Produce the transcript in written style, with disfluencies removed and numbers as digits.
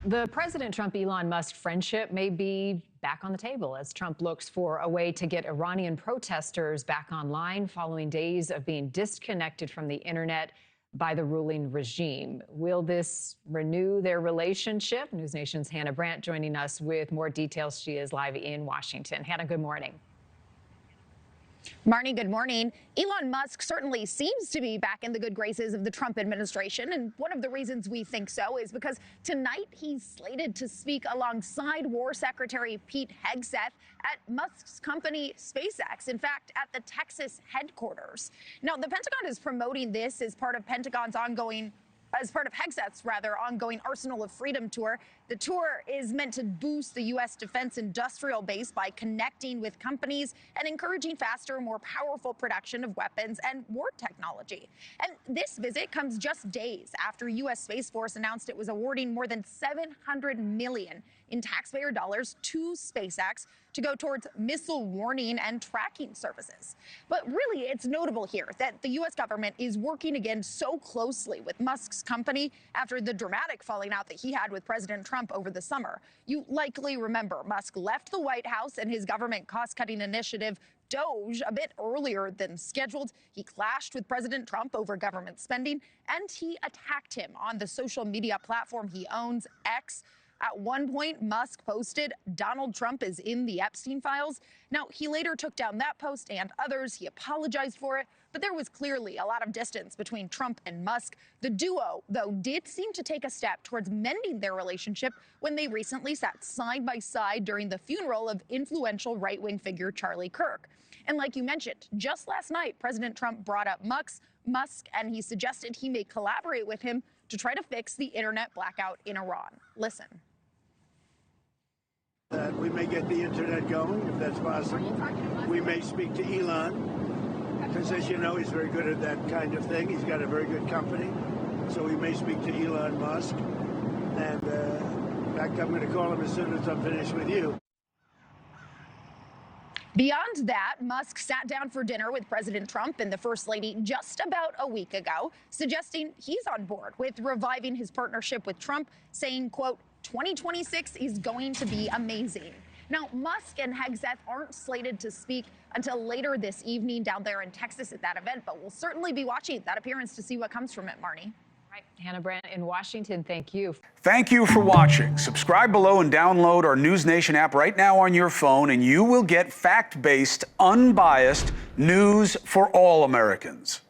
The President Trump-Elon Musk friendship may be back on the table as Trump looks for a way to get Iranian protesters back online following days of being disconnected from the internet by the ruling regime. Will this renew their relationship? NewsNation's Hannah Brandt joining us with more details. She is live in Washington. Hannah, good morning. Marni, good morning. Elon Musk certainly seems to be back in the good graces of the Trump administration. And one of the reasons we think so is because tonight he's slated to speak alongside War Secretary Pete Hegseth at Musk's company SpaceX, in fact, at the Texas headquarters. Now, the Pentagon is promoting this as part of Hegseth's ongoing Arsenal of Freedom tour. The tour is meant to boost the U.S. defense industrial base by connecting with companies and encouraging faster, more powerful production of weapons and war technology. And this visit comes just days after U.S. Space Force announced it was awarding more than $700 million in taxpayer dollars to SpaceX to go towards missile warning and tracking services. But really, it's notable here that the U.S. government is working again so closely with Musk's company after the dramatic falling out that he had with President Trump over the summer. You likely remember Musk left the White House and his government cost-cutting initiative DOGE a bit earlier than scheduled. He clashed with President Trump over government spending, and he attacked him on the social media platform he owns, X. At one point, Musk posted, "Donald Trump is in the Epstein files." Now, he later took down that post and others. He apologized for it, but there was clearly a lot of distance between Trump and Musk. The duo, though, did seem to take a step towards mending their relationship when they recently sat side by side during the funeral of influential right-wing figure Charlie Kirk. And like you mentioned, just last night, President Trump brought up Musk, and he suggested he may collaborate with him to try to fix the internet blackout in Iran. Listen. That we may get the internet going, if that's possible. We may speak to Elon, because as you know, he's very good at that kind of thing. He's got a very good company. So we may speak to Elon Musk. And in fact, I'm going to call him as soon as I'm finished with you. Beyond that, Musk sat down for dinner with President Trump and the First Lady just about a week ago, suggesting he's on board with reviving his partnership with Trump, saying, quote, 2026 is going to be amazing. Now, Musk and Hegseth aren't slated to speak until later this evening down there in Texas at that event, but we'll certainly be watching that appearance to see what comes from it, Marni. Right. Hannah Brandt in Washington, thank you. Thank you for watching. Subscribe below and download our NewsNation app right now on your phone, and you will get fact-based, unbiased news for all Americans.